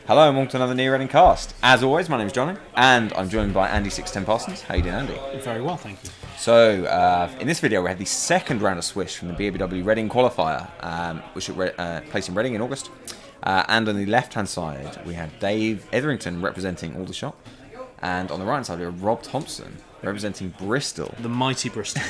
Hello and welcome to another Near Reading cast. As always, my name is Johno, and I'm joined by Andy 610 Parsons. How you doing, Andy? Very well, thank you. So, in this video, we had the second round of Swish from the BABW Reading Qualifier, which took place in Reading in August. And on the left-hand side, we had Dave Etherington representing Aldershot, and on the right-hand side, we have Rob Thompson representing Bristol. The mighty Bristol.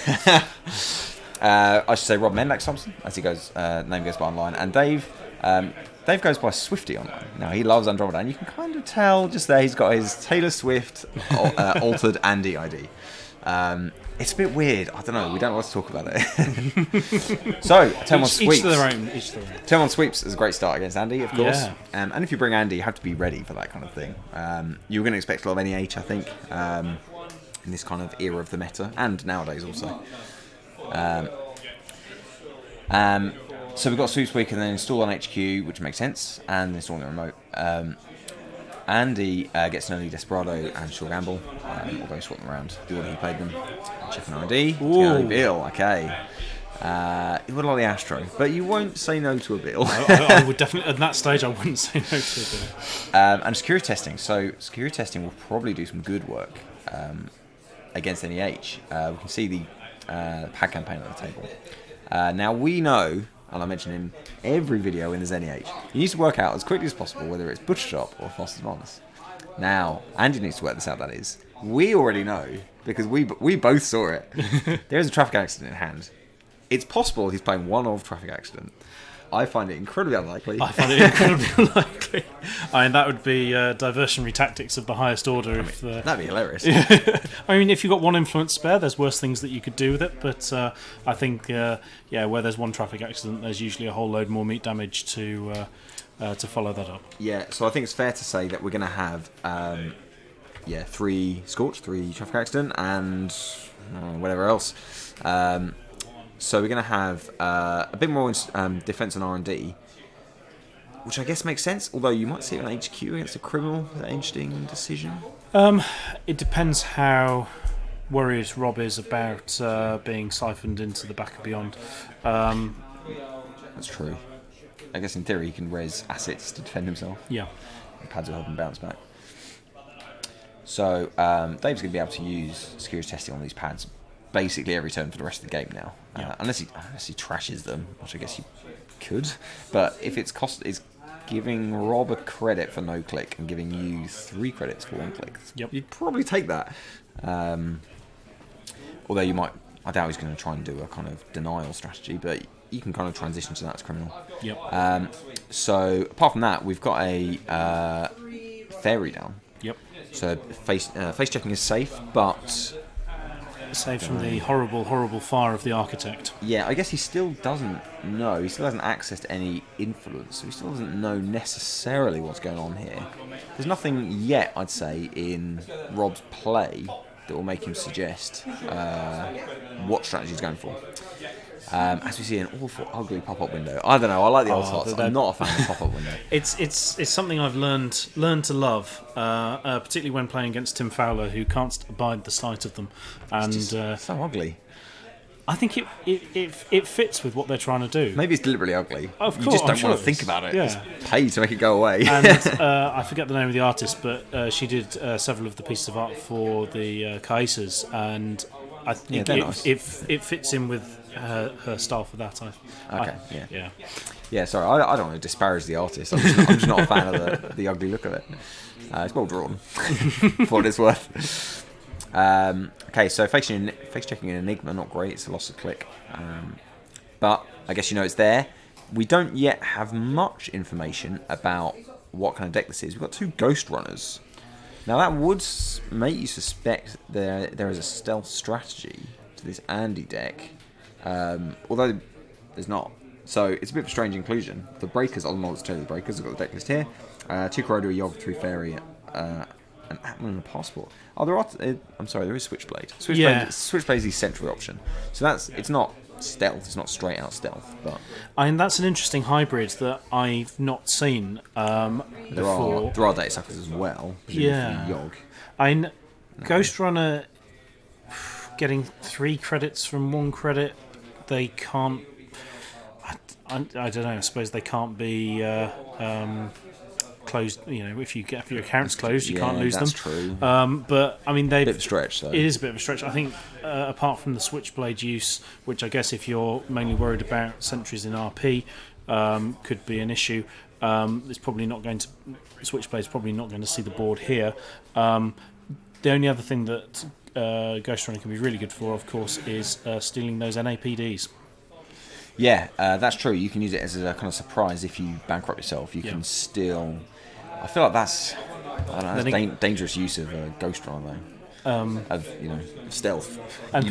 I should say Rob Mendax Thompson, as he goes, name goes by online, and Dave goes by Swiftie online. Now, he loves Andromeda, and you can kind of tell just there he's got his Taylor Swift altered Andy ID. It's a bit weird. I don't know. We don't know what to talk about it. So, Turn 1 Sweeps. Each to their own. Turn 1 Sweeps is a great start against Andy, of course. Yeah. And if you bring Andy, you have to be ready for that kind of thing. You're going to expect a lot of NEH, I think, in this kind of era of the meta, and nowadays also. So we've got Sweeps Week and then install on HQ, which makes sense, and install on the remote. Andy gets an early Desperado and Sure Gamble, although swap them around the order he played them. Check an ID, Bill, okay. You would like the Astro, but you won't say no to a Bill. I would definitely, at that stage, I wouldn't say no to a Bill. And security testing. So security testing will probably do some good work against NEH. We can see the pad campaign on the table. Now we know, and I mention in every video in the NEH, you need to work out as quickly as possible whether it's Butcher Shop or Foster's Mons. Now, Andy needs to work this out, that is. We already know, because we both saw it. There is a traffic accident in hand. It's possible he's playing one-off traffic accident. I find it incredibly unlikely. I find it incredibly unlikely. I mean, that would be diversionary tactics of the highest order. That'd be hilarious. I mean, if you've got one influence spare, there's worse things that you could do with it. But I think, where there's one traffic accident, there's usually a whole load more meat damage to follow that up. Yeah, so I think it's fair to say that we're going to have 3 Scorch, 3 traffic accident, and whatever else. So we're going to have a bit more defence and R&D, which I guess makes sense, although you might see it on HQ against a criminal. Is that an interesting decision? It depends how worried Rob is about being siphoned into the back of Beyond. That's true. I guess in theory he can res assets to defend himself. Yeah. And pads will help him bounce back. So Dave's going to be able to use security testing on these pads basically every turn for the rest of the game now, unless he trashes them, which I guess he could. But if it's giving Rob a credit for no click and giving you 3 credits for 1 click, you'd probably take that. Although I doubt he's going to try and do a kind of denial strategy, but you can kind of transition to that as criminal. Yep. So apart from that, we've got a fairy down. Yep. So face checking is safe, but saved from the horrible fire of the architect. Yeah, I guess he still doesn't know. He still hasn't access to any influence, so he still doesn't know necessarily what's going on here. There's nothing yet, I'd say, in Rob's play that will make him suggest what strategy he's going for. As we see an awful, ugly pop-up window. I don't know. I like the old slots. I'm not a fan of pop-up window. It's something I've learned to love, particularly when playing against Tim Fowler, who can't abide the sight of them. And it's just so ugly. I think it fits with what they're trying to do. Maybe it's deliberately ugly. Of course, you just don't want to think about it. Yeah. It's pay to make it go away. And I forget the name of the artist, but she did several of the pieces of art for the Caesars, and I think nice. it fits in with her style for that. Yeah. Sorry, I don't want to disparage the artist. I'm just not a fan of the ugly look of it. It's well drawn, for what it's worth. Okay, so face checking an Enigma, not great. It's a loss of click, but I guess it's there. We don't yet have much information about what kind of deck this is. We've got 2 Ghost Runners. Now that would make you suspect there is a stealth strategy to this Andy deck, although there's not. So it's a bit of a strange inclusion. The breakers, I'll not tell you the breakers. I've got the deck list here. 2 Corrodor, a Yogg, 3 Fairy, an Atman and a Passport. Oh, there is Switchblade. Switchblade is the central option. So it's not stealth. It's not straight out stealth. But that's an interesting hybrid that I've not seen before. There are data suckers as well. Yeah. Yogg. Ghost Runner getting 3 credits from 1 credit. They can't. I don't know. I suppose they can't be closed. If you get your accounts closed, you can't lose that's them. True. But I mean, Bit of a stretch, though. It is a bit of a stretch. I think, apart from the switchblade use, which I guess if you're mainly worried about sentries in RP, could be an issue. It's probably not going to. Switchblade's probably not going to see the board here. The only other thing that Ghost Runner can be really good for, of course, is stealing those NAPDs. Yeah, that's true. You can use it as a kind of surprise if you bankrupt yourself. You can still. I feel like that's dangerous use of Ghost Runner, though. Of stealth. And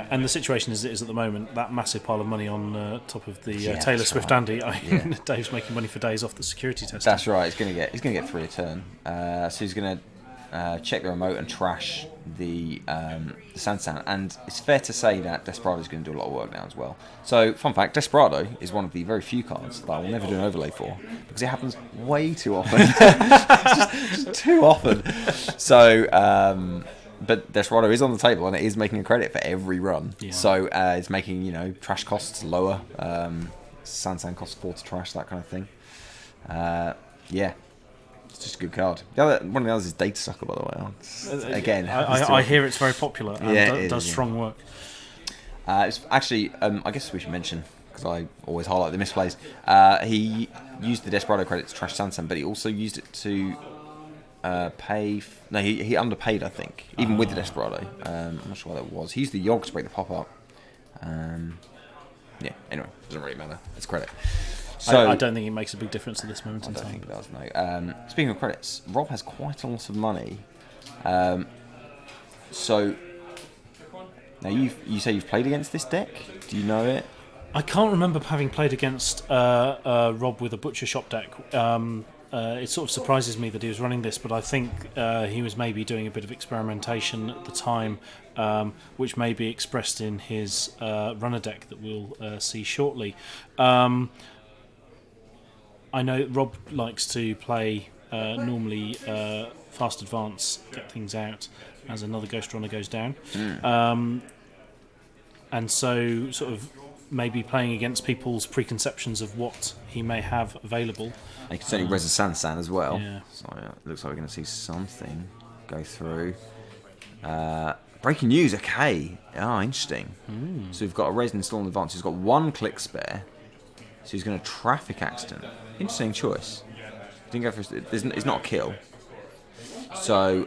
and the situation as it is at the moment, that massive pile of money on top of the Taylor Swift Andy. Dave's making money for days off the security testing. That's right. He's gonna get 3 a turn. So he's gonna check the remote and trash the Sansan, and it's fair to say that Desperado's going to do a lot of work now as well. So, fun fact, Desperado is one of the very few cards that I will never do an overlay for, because it happens way too often. just too often. So, but Desperado is on the table, and it is making a credit for every run. Yeah. So, it's making, trash costs lower, Sansan costs 4 to trash, that kind of thing. Yeah. It's just a good card. One of the others is Data Sucker, by the way. Again, I hear it's very popular and does strong work. It's actually, I guess we should mention, because I always highlight the misplays, he used the Desperado credit to trash Sansan, but he also used it to pay... he underpaid, I think, even with the Desperado. I'm not sure what that was. He used the Yogg to break the pop-up. Anyway, doesn't really matter. It's credit. So, I don't think it makes a big difference at this moment in time. I don't think it does, no. Speaking of credits, Rob has quite a lot of money. So, now you say you've played against this deck? Do you know it? I can't remember having played against Rob with a Butcher Shop deck. It sort of surprises me that he was running this, but I think he was maybe doing a bit of experimentation at the time, which may be expressed in his runner deck that we'll see shortly. I know Rob likes to play normally fast advance, get things out as another Ghost Runner goes down. And so sort of maybe playing against people's preconceptions of what he may have available. You can certainly res a Sansan as well. Yeah. So it looks like we're going to see something go through. Breaking news, okay. Interesting. So we've got a res installed in advance. He's got 1 click spare. So he's going to traffic accident. Interesting choice. Didn't go for it's not a kill. So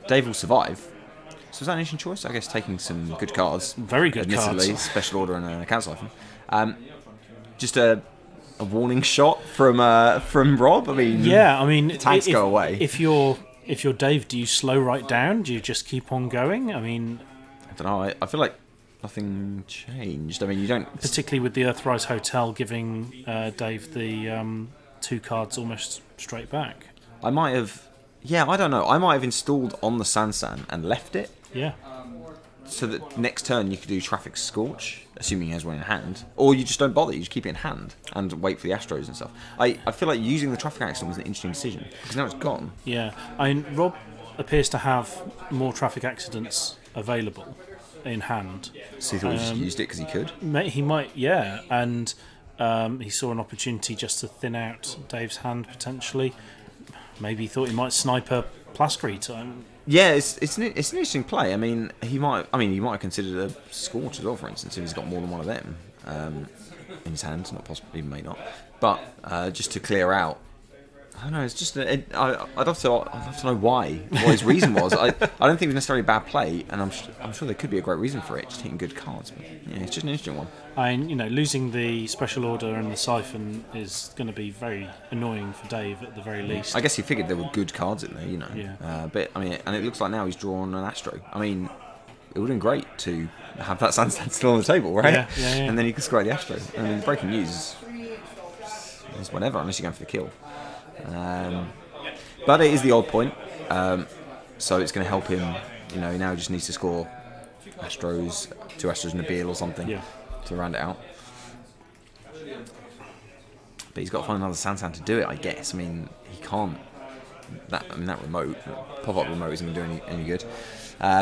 Dave will survive. So is that an interesting choice? I guess taking some good cards. Very good admittedly, cards. Special Order and a Council Siphon. Just a warning shot from Rob. I mean, tanks go away. If you're Dave, do you slow right down? Do you just keep on going? I mean, I don't know. I feel like nothing changed. I mean, you don't... Particularly with the Earthrise Hotel giving Dave the 2 cards almost straight back. I might have... Yeah, I don't know. I might have installed on the Sansan and left it. Yeah. So that next turn you could do Traffic Scorch, assuming he has one in hand. Or you just don't bother. You just keep it in hand and wait for the Astros and stuff. I feel like using the Traffic Accident was an interesting decision, because now it's gone. Yeah. I mean, Rob appears to have more Traffic Accidents available in hand. So he thought he just used it because he could? He might, yeah. And he saw an opportunity just to thin out Dave's hand potentially. Maybe he thought he might snipe a Plascrete. Yeah, it's an interesting play. I mean, he might have considered a Scorch as well, for instance, if he's got more than one of them in his hand. Not possible, he may not. But just to clear out, I don't know. It's just I'd love to know what his reason was. I don't think it was necessarily a bad play, and I'm sure there could be a great reason for it. Just hitting good cards, but yeah, it's just an interesting one. Losing the Special Order and the Siphon is going to be very annoying for Dave at the very least. I guess he figured there were good cards in there, Yeah. But I mean, and it looks like now he's drawn an Astro. I mean, it would have been great to have that Sunset still on the table, right? Yeah. And then you could scry the Astro. I mean, breaking news is whatever, unless you're going for the kill. But it is the odd point, so it's going to help him. He now just needs to score Astros, 2 Astros and a Beal or something to round it out. But he's got to find another Sansan to do it, I guess. I mean, he can't. That remote, pop-up remote isn't going to do any good.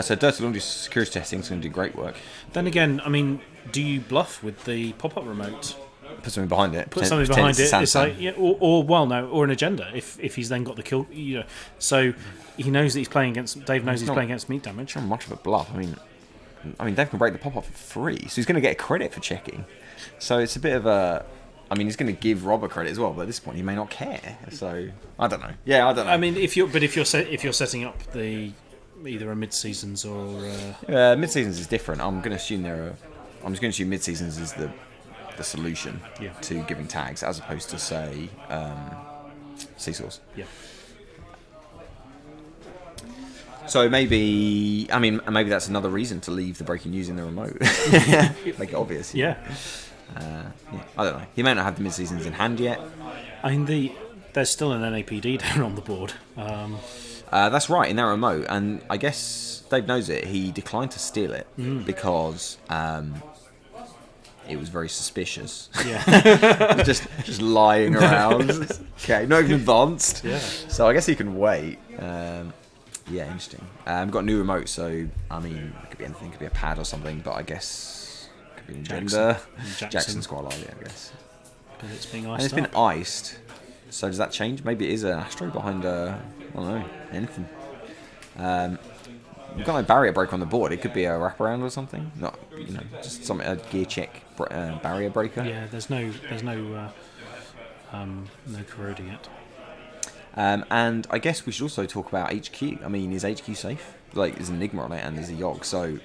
So Dirty Laundry security testing is going to do great work. Then again, I mean, do you bluff with the pop-up remote? put something behind it. Put something behind it. It's like, yeah, or an agenda. If he's then got the kill, so he knows that he's playing against. Dave knows he's playing against meat damage. Not much of a bluff. I mean, Dave can break the pop-up for free, so he's going to get credit for checking. So it's a bit of a. I mean, he's going to give Rob a credit as well, but at this point he may not care. So I don't know. Yeah, I don't know. I mean, if you're setting up the either a mid-seasons or mid-seasons is different. I'm just going to assume mid-seasons is the solution to giving tags, as opposed to say seesaws. Yeah. So maybe that's another reason to leave the breaking news in the remote. Make it obvious. Yeah. I don't know. He may not have the mid-seasons in hand yet. I mean, there's still an NAPD down on the board. That's right, in that remote, and I guess Dave knows it. He declined to steal it because it was very suspicious. Yeah. just lying around. Okay, not even advanced. Yeah. So I guess he can wait. Yeah, interesting. We've got a new remote, so I mean, it could be anything. It could be a pad or something, but I guess it could be an agenda. Jackson's quite likely, I guess. But it's being iced and it's been iced. So does that change? Maybe it is an Astro behind I don't know, anything. We've got a barrier breaker on the board. It could be a wraparound or something. Not, just something, a gear check barrier breaker. Yeah, there's no corroding it. And I guess we should also talk about HQ. I mean, is HQ safe? Like, there's an Enigma on it and there's a Yogg, so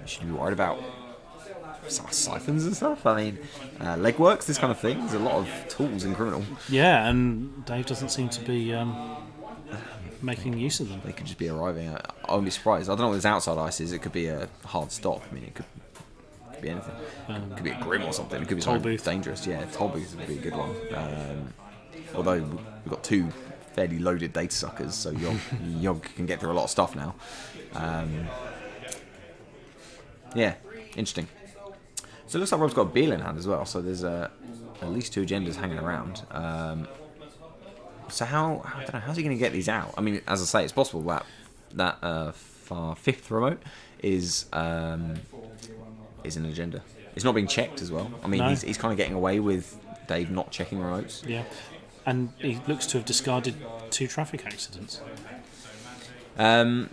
should you be worried about siphons and stuff? I mean, legworks, this kind of thing. There's a lot of tools in Criminal. Yeah, and Dave doesn't seem to be making use of them. They could just be arriving. I wouldn't be surprised. I don't know what this outside ice is. It could be a hard stop. I mean, it could be anything. It could be a Grim or something. It could be something dangerous. Yeah, toll booth would be a good one. Although we've got two fairly loaded data suckers, so Yogg can get through a lot of stuff now. Yeah, interesting. So it looks like Rob's got a Beal in hand as well, so there's at least two agendas hanging around. So I don't know, how's he going to get these out? I mean, as I say, it's possible that far fifth remote is an agenda. It's not being checked as well. I mean, he's kind of getting away with Dave not checking remotes. Yeah. And he looks to have discarded 2 traffic accidents. Yeah,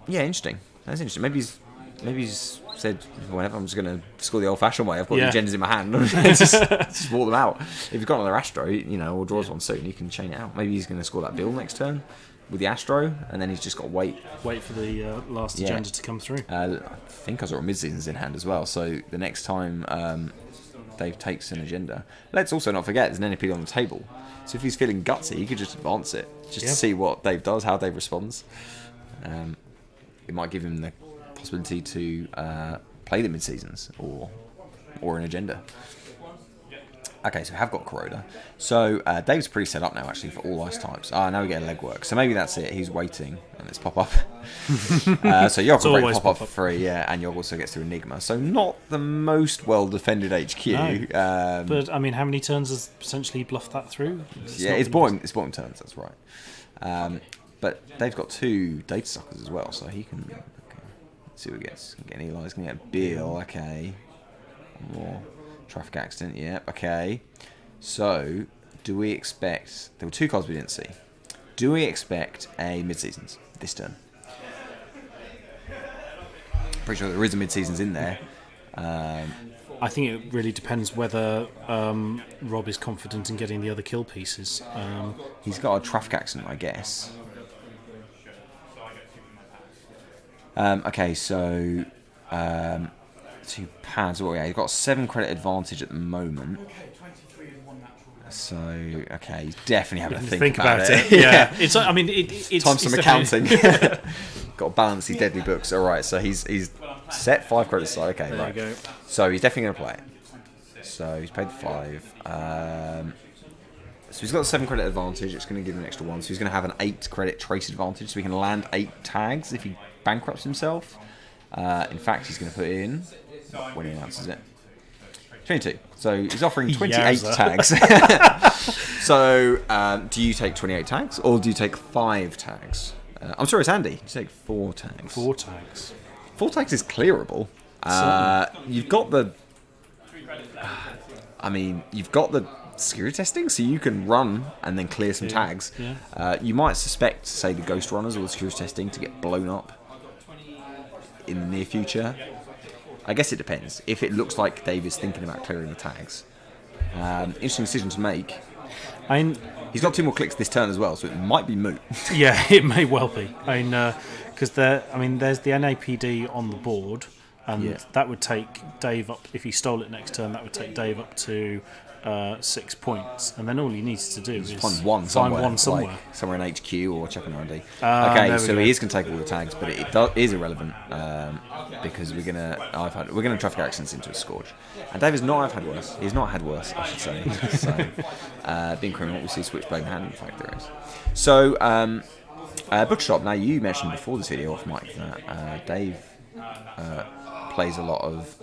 interesting. That's interesting. Maybe he's said, whatever, I'm just going to score the old-fashioned way. I've got the agendas in my hand. just walk them out. If you've got another Astro, or draws one soon, you can chain it out. Maybe he's going to score that Bill next turn with the Astro, and then he's just got to wait. Wait for the last agenda to come through. I think I saw mid-seasons in hand as well. So the next time Dave takes an agenda, let's also not forget there's an NEP on the table. So if he's feeling gutsy, he could just advance it, to see what Dave does, how Dave responds. It might give him the possibility to play the mid-seasons or an agenda. Okay, so we have got Corroder. So Dave's pretty set up now, actually, for all ice types. Now we get a legwork. So maybe that's it. He's waiting, and it's pop-up. So Yogg will break pop-up for free, and Yogg also gets through Enigma. So not the most well-defended HQ. No. But, I mean, how many turns has potentially bluffed that through? It's bottom turns, that's right. But Dave's got 2 data suckers as well, so he can... Okay, let's see what he gets. Can get an Eli, he's going to get a Beal, okay. More... Traffic accident, yep, okay. So, do we expect... There were 2 cards we didn't see. Do we expect a mid-seasons this turn? Pretty sure there is a mid-seasons in there. I think it really depends whether Rob is confident in getting the other kill pieces. He's got a traffic accident, I guess. Okay, so... 2 pads. Oh yeah, he's got 7 credit advantage at the moment. So okay, he's definitely having to think about it. Yeah, it's. I mean, it's time for some accounting. Got to balance these deadly books. All right, so he's set 5 credits aside. Okay, there you go. So he's definitely going to play it. So he's paid the 5. So he's got 7 credit advantage. It's going to give him an extra 1. So he's going to have an 8 credit trace advantage. So he can land 8 tags if he bankrupts himself. In fact, he's going to put in. When he announces it, 22. So he's offering 28 tags. So do you take 28 tags or do you take 5 tags? I'm sorry, it's Andy. You take 4 tags. 4 tags. 4 tags is clearable. You've got the. I mean, you've got the security testing, so you can run and then clear some tags. Yeah. You might suspect, say, the ghost runners or the security testing to get blown up in the near future. I guess it depends. If it looks like Dave is thinking about clearing the tags, interesting decision to make. He's got 2 more clicks this turn as well, so it might be moot. Yeah, it may well be. Because there's the NAPD on the board, and that would take Dave up. If he stole it next turn, that would take Dave up to 6 points, and then all he needs to do is find one somewhere. Like somewhere in HQ or check on R&D. Okay, so he is going to take all the tags, but it is irrelevant because we're gonna traffic accidents into a scourge, and Dave has not had worse. He's not had worse, I should say. So, being criminal, we see switchblade in hand. In fact, there is. So, Bookshop. Now, you mentioned before this video off mic that Dave plays a lot of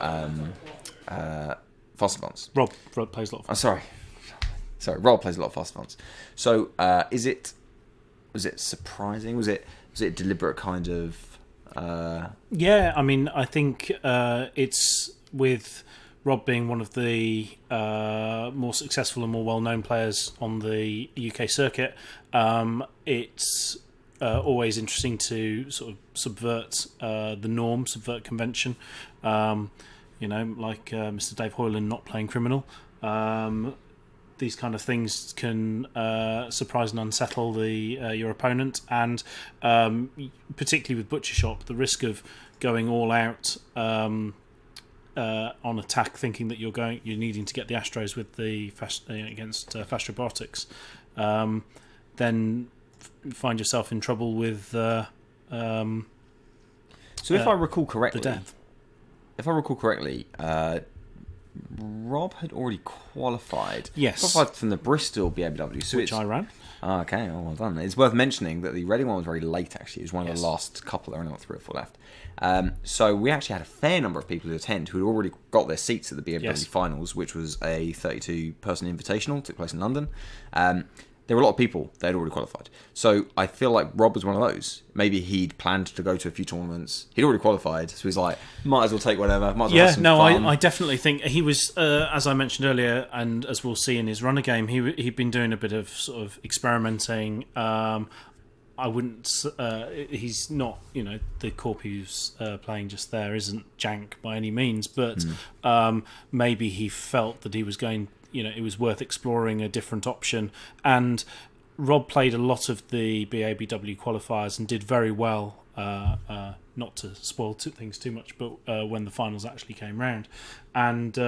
fast advance. Rob plays a lot of fast. Sorry, Rob plays a lot of fast advance. So, was it surprising? Was it a deliberate kind of? Yeah, I mean, I think it's with Rob being one of the more successful and more well-known players on the UK circuit. It's always interesting to sort of subvert the norm, subvert convention. Like Mr. Dave Hoyland not playing criminal. These kind of things can surprise and unsettle your opponent, and particularly with Butcher Shop, the risk of going all out on attack, thinking that you're needing to get the Astros with the against Fast Robotics, then find yourself in trouble with. So if I recall correctly, the death. If I recall correctly, Rob had already qualified. Yes. Qualified from the Bristol BABW. So which I ran. Okay, well done. It's worth mentioning that the Reading one was very late, actually. It was one of the last couple. There were only 3 or 4 left. So we actually had a fair number of people who attend who had already got their seats at the BABW finals, which was a 32-person invitational, took place in London. There were a lot of people that had already qualified. So I feel like Rob was one of those. Maybe he'd planned to go to a few tournaments. He'd already qualified, so he's like, might as well take whatever. Might as well have some fun. I definitely think he was, as I mentioned earlier, and as we'll see in his runner game, he'd been doing a bit of sort of experimenting. I wouldn't. He's not, the corp who's playing just there isn't jank by any means, but maybe he felt that he was going. It was worth exploring a different option. And Rob played a lot of the BABW qualifiers and did very well, not to spoil things too much, but when the finals actually came round. And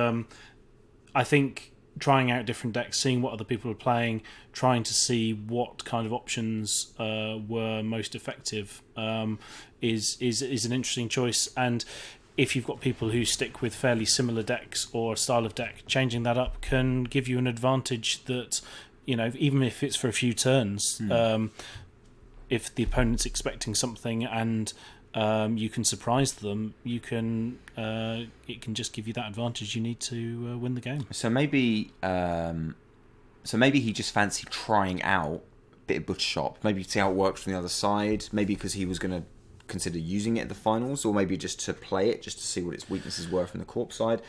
I think trying out different decks, seeing what other people are playing, trying to see what kind of options were most effective is an interesting choice. And if you've got people who stick with fairly similar decks or a style of deck, changing that up can give you an advantage that, even if it's for a few turns, if the opponent's expecting something and you can surprise them, it can just give you that advantage you need to win the game. So maybe he just fancied trying out a bit of Butcher Shop, maybe see how it works from the other side, maybe because he was going to consider using it at the finals, or maybe just to play it, just to see what its weaknesses were from the corp side,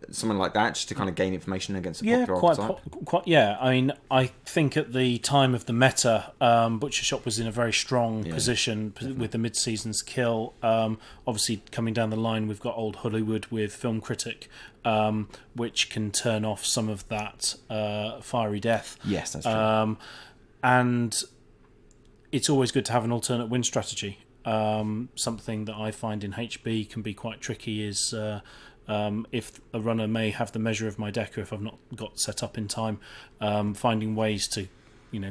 something like that, just to kind of gain information against the popular archetype. I mean, I think at the time of the meta, Butcher Shop was in a very strong position with the mid-season's kill. Obviously, coming down the line, we've got Old Hollywood with Film Critic, which can turn off some of that fiery death. Yes, that's true. And it's always good to have an alternate win strategy. Something that I find in HB can be quite tricky is if a runner may have the measure of my deck, or if I've not got set up in time, finding ways to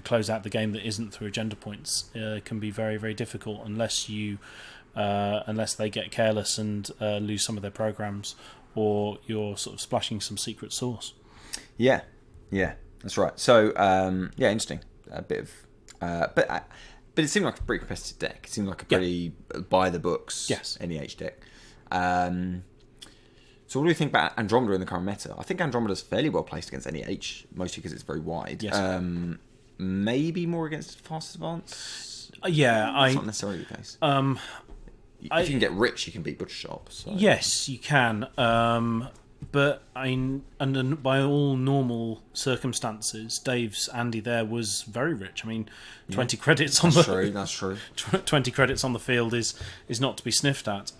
close out the game that isn't through agenda points can be very, very difficult unless they get careless and lose some of their programs, or you're sort of splashing some secret sauce. Yeah, that's right. So interesting. A bit of but it seemed like a pretty competitive deck. It seemed like a pretty by-the-books NEH deck. So what do you think about Andromeda in the current meta? I think Andromeda's fairly well placed against NEH, mostly because it's very wide. Yes. Maybe more against fast advance? It's not necessarily the case. If you can get rich, you can beat Butcher Shop. So. Yes, you can. But and by all normal circumstances, Dave's Andy there was very rich. I mean, 20 credits on That's true. 20 credits on the field is not to be sniffed at.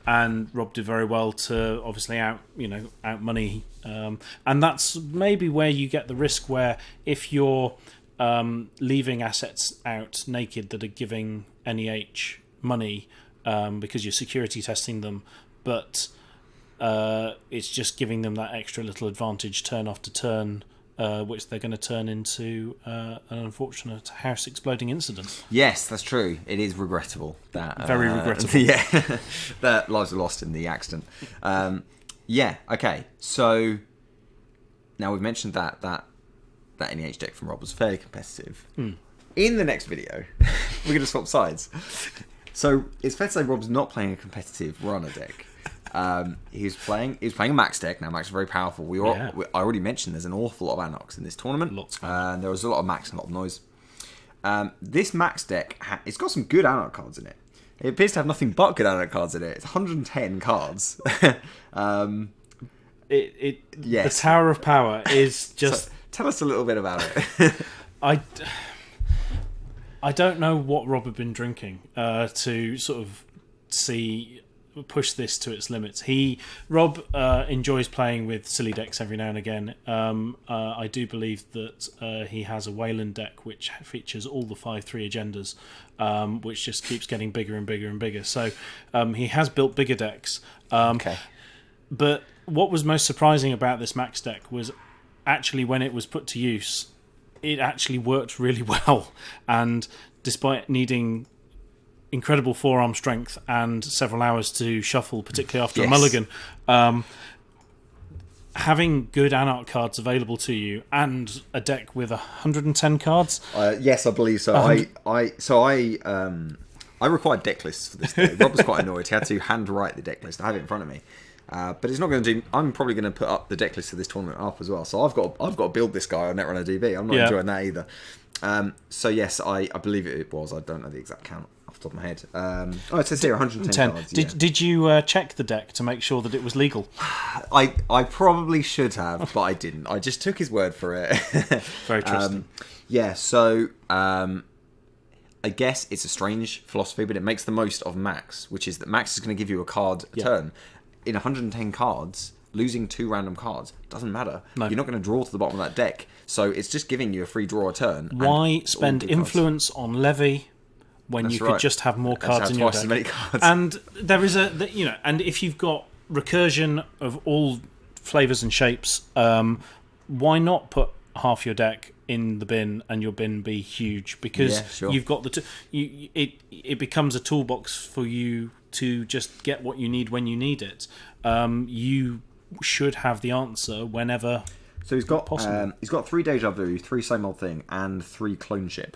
And Rob did very well to obviously out money, and that's maybe where you get the risk. Where if you're leaving assets out naked that are giving NEH money because you're security testing them, but it's just giving them that extra little advantage turn after turn, which they're going to turn into an unfortunate house exploding incident. Yes, that's true. It is regrettable. Very regrettable. Yeah, that lives are lost in the accident. Yeah. Okay. So now we've mentioned that NEH deck from Rob was fairly competitive. In the next video, we're going to swap sides. So it's fair to say Rob's not playing a competitive runner deck. He was playing a Max deck. Now Max is very powerful. I already mentioned there's an awful lot of Anox in this tournament. There was a lot of Max and a lot of noise. This Max deck, it's got some good Anox cards in it. It appears to have nothing but good Anox cards in it. It's 110 cards. The Tower of Power is just... So, tell us a little bit about it. I don't know what Rob had been drinking to sort of push this to its limits. Rob enjoys playing with silly decks every now and again. I do believe that he has a Wayland deck which features all the 5/3 agendas, which just keeps getting bigger and bigger and bigger. So he has built bigger decks. Okay. But what was most surprising about this Max deck was actually when it was put to use, it actually worked really well. And despite needing incredible forearm strength and several hours to shuffle, particularly after a mulligan, having good Anarch cards available to you and a deck with 110 cards. Yes, I believe so. I required deck lists for this day. Rob was quite annoyed. He had to handwrite the deck list. I have it in front of me. But it's not going to do. I'm probably going to put up the deck list for this tournament up as well. So I've got to build this guy on Netrunner DB. I'm not enjoying that either. So yes, I believe it was. I don't know the exact count off the top of my head. It says here 110 cards. Did you check the deck to make sure that it was legal? I probably should have, but I didn't. I just took his word for it. Very trusting. So I guess it's a strange philosophy, but it makes the most of Max, which is that Max is going to give you a card a turn. In 110 cards, losing 2 random cards doesn't matter. No. You're not going to draw to the bottom of that deck, so it's just giving you a free draw a turn. Why spend influence on Levy when you could just have more cards in your deck? As many cards. And there is and if you've got recursion of all flavours and shapes, why not put half your deck in the bin and your bin be huge? Because you've got it becomes a toolbox for you to just get what you need when you need it. You should have the answer whenever. So he's got possible. He's got 3 Deja Vu, 3 Same Old Thing, and 3 Cloneship.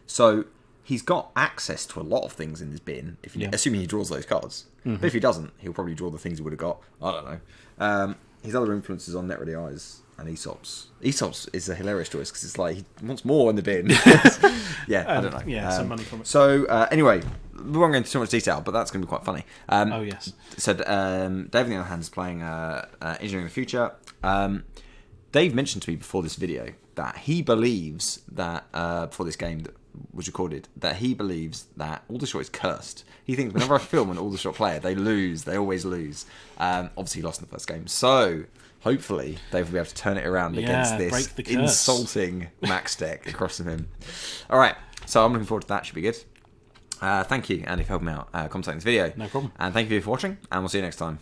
So he's got access to a lot of things in his bin, assuming he draws those cards. Mm-hmm. But if he doesn't, he'll probably draw the things he would have got. I don't know. His other influences on Net Ready Eyes and Aesop's. Aesop's is a hilarious choice because it's like he wants more in the bin. I don't know. Some money from it. So anyway, we won't go into too much detail, but that's going to be quite funny. Yes. So Dave, on the other hand, is playing Engineering the Future. Dave mentioned to me before this video that he believes that before this game that was recorded, that he believes that Aldershot is cursed. He thinks whenever I film an Aldershot player, they lose. They always lose. Obviously, he lost in the first game. So hopefully, Dave will be able to turn it around against this insulting Max deck across from him. All right. So I'm looking forward to that. Should be good. Thank you, Andy, for helping me out commentating this video. No problem. And thank you for watching, and we'll see you next time.